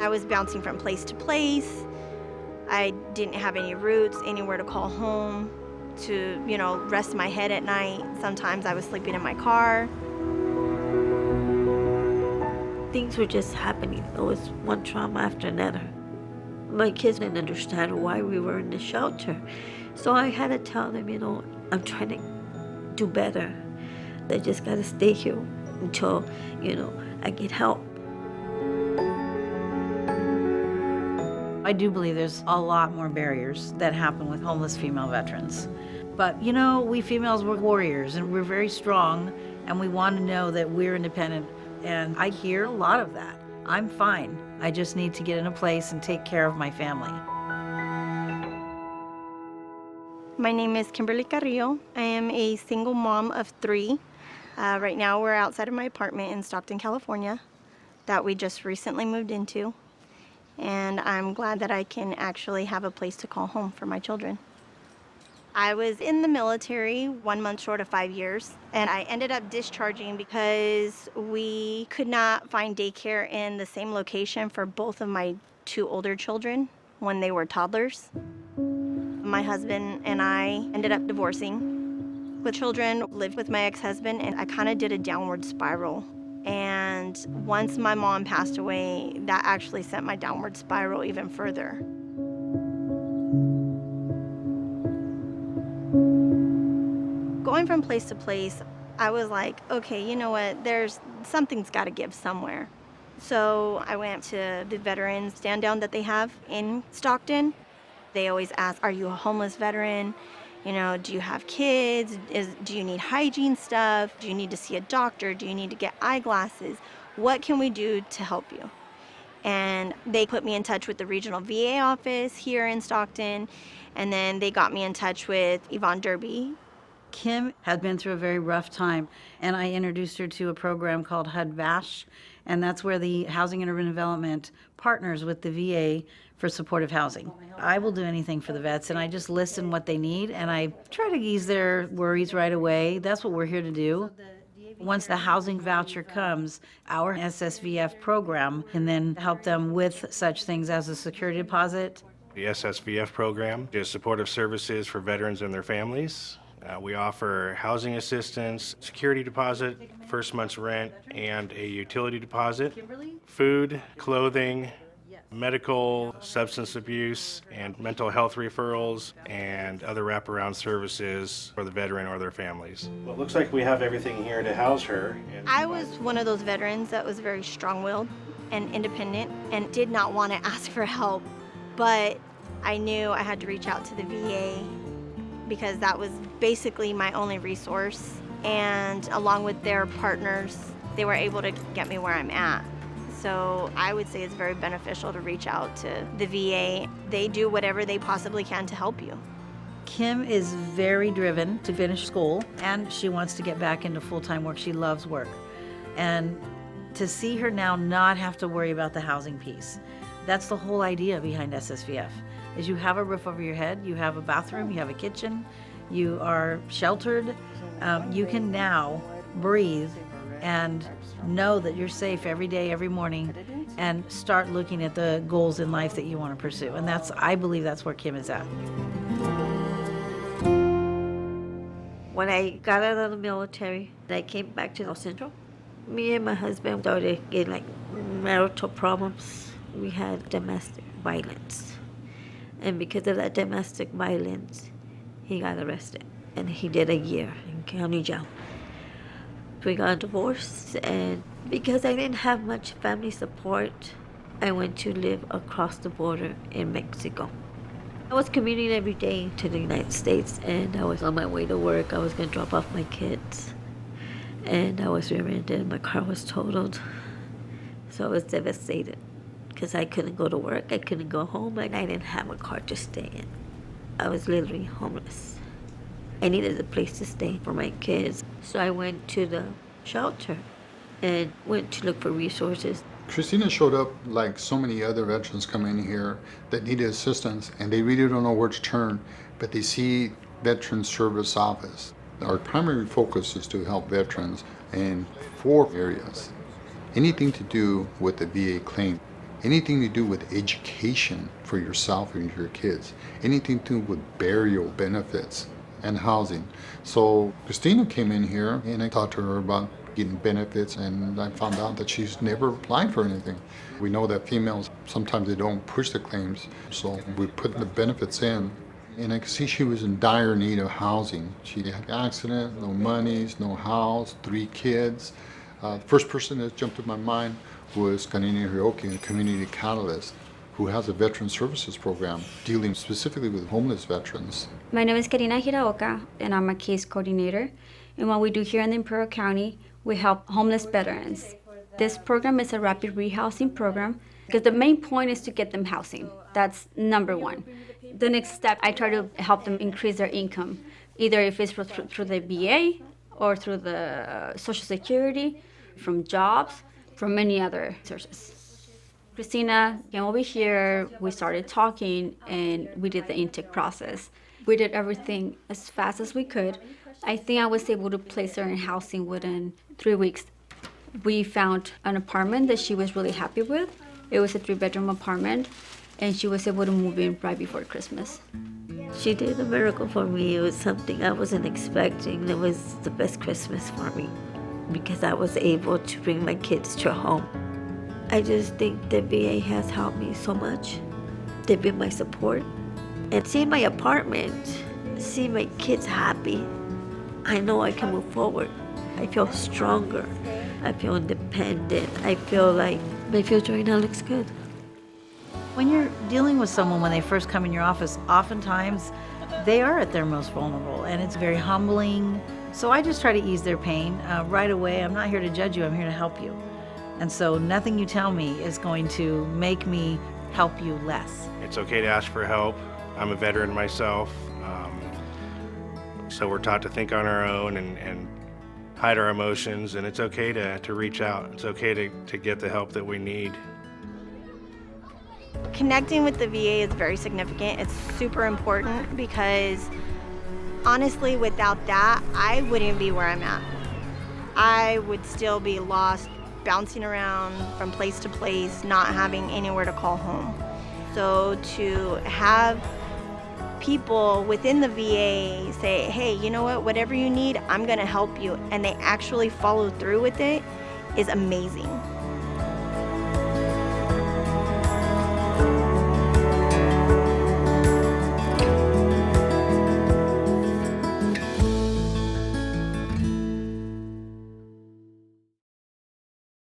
I was bouncing from place to place. I didn't have any roots, anywhere to call home, to, rest my head at night. Sometimes I was sleeping in my car. Things were just happening. It was one trauma after another. My kids didn't understand why we were in the shelter. So I had to tell them, I'm trying to do better. I just gotta stay here until, I get help. I do believe there's a lot more barriers that happen with homeless female veterans. But we females, we're warriors and we're very strong, and we want to know that we're independent. And I hear a lot of that. I'm fine. I just need to get in a place and take care of my family. My name is Kimberly Carrillo. I am a single mom of 3. Right now we're outside of my apartment in Stockton, California, that we just recently moved into. And I'm glad that I can actually have a place to call home for my children. I was in the military 1 month short of 5 years, and I ended up discharging because we could not find daycare in the same location for both of my 2 older children when they were toddlers. My husband and I ended up divorcing. The children lived with my ex-husband, and I kind of did a downward spiral. And once my mom passed away, that actually sent my downward spiral even further. Going from place to place, I was like, okay, you know what, something's gotta give somewhere. So I went to the veterans stand down that they have in Stockton. They always ask, are you a homeless veteran? Do you have kids? Do you need hygiene stuff? Do you need to see a doctor? Do you need to get eyeglasses? What can we do to help you? And they put me in touch with the regional VA office here in Stockton, and then they got me in touch with Yvonne Derby. Kim had been through a very rough time, and I introduced her to a program called HUD-VASH, and that's where the Housing and Urban Development partners with the VA for supportive housing. I will do anything for the vets, and I just listen what they need, and I try to ease their worries right away. That's what we're here to do. Once the housing voucher comes, our SSVF program can then help them with such things as a security deposit. The SSVF program is supportive services for veterans and their families. We offer housing assistance, security deposit, first month's rent, and a utility deposit, food, clothing, medical, substance abuse, and mental health referrals, and other wraparound services for the veteran or their families. Well, it looks like we have everything here to house her. I was one of those veterans that was very strong-willed and independent and did not want to ask for help, but I knew I had to reach out to the VA because that was basically my only resource. And along with their partners, they were able to get me where I'm at. So I would say it's very beneficial to reach out to the VA. They do whatever they possibly can to help you. Kim is very driven to finish school, and she wants to get back into full-time work. She loves work. And to see her now not have to worry about the housing piece, that's the whole idea behind SSVF, is you have a roof over your head, you have a bathroom, you have a kitchen, you are sheltered. You can now breathe and know that you're safe every day, every morning, and start looking at the goals in life that you want to pursue. And I believe that's where Kim is at. When I got out of the military, I came back to El Centro. Me and my husband started getting marital problems. We had domestic violence. And because of that domestic violence, he got arrested. And he did a year in county jail. We got divorced, and because I didn't have much family support, I went to live across the border in Mexico. I was commuting every day to the United States, and I was on my way to work. I was going to drop off my kids, and I was rear-ended. My car was totaled, so I was devastated because I couldn't go to work. I couldn't go home, and I didn't have a car to stay in. I was literally homeless. I needed a place to stay for my kids. So I went to the shelter and went to look for resources. Cristina showed up like so many other veterans come in here that needed assistance, and they really don't know where to turn, but they see Veteran Service Office. Our primary focus is to help veterans in 4 areas. Anything to do with the VA claim, anything to do with education for yourself and your kids, anything to do with burial benefits and housing. So Christina came in here and I talked to her about getting benefits, and I found out that she's never applied for anything. We know that females, sometimes they don't push the claims, so we put the benefits in. And I could see she was in dire need of housing. She had an accident, no monies, no house, 3 kids. The first person that jumped in my mind was KARINA, a community catalyst, who has a veteran services program dealing specifically with homeless veterans. My name is HIRAOKA, and I'm a case coordinator. And what we do here in the Imperial County, we help homeless veterans. This program is a rapid rehousing program because the main point is to get them housing. That's number one. The next step, I try to help them increase their income, either if it's through the VA or through the Social Security, from jobs, from many other sources. Christina came over here, we started talking, and we did the intake process. We did everything as fast as we could. I think I was able to place her in housing within 3 weeks. We found an apartment that she was really happy with. It was a 3-bedroom apartment, and she was able to move in right before Christmas. She did a miracle for me. It was something I wasn't expecting. It was the best Christmas for me because I was able to bring my kids to a home. I just think the VA has helped me so much. They've been my support. And seeing my apartment, seeing my kids happy, I know I can move forward. I feel stronger. I feel independent. I feel like my future right now looks good. When you're dealing with someone when they first come in your office, oftentimes they are at their most vulnerable, and it's very humbling. So I just try to ease their pain right away. I'm not here to judge you, I'm here to help you. And so nothing you tell me is going to make me help you less. It's okay to ask for help. I'm a veteran myself, so we're taught to think on our own and hide our emotions, and it's okay to reach out. It's okay to get the help that we need. Connecting with the VA is very significant. It's super important because honestly, without that, I wouldn't be where I'm at. I would still be lost, bouncing around from place to place, not having anywhere to call home. So to have people within the VA say, hey, you know whatever you need, I'm gonna help you, and they actually follow through with it is amazing.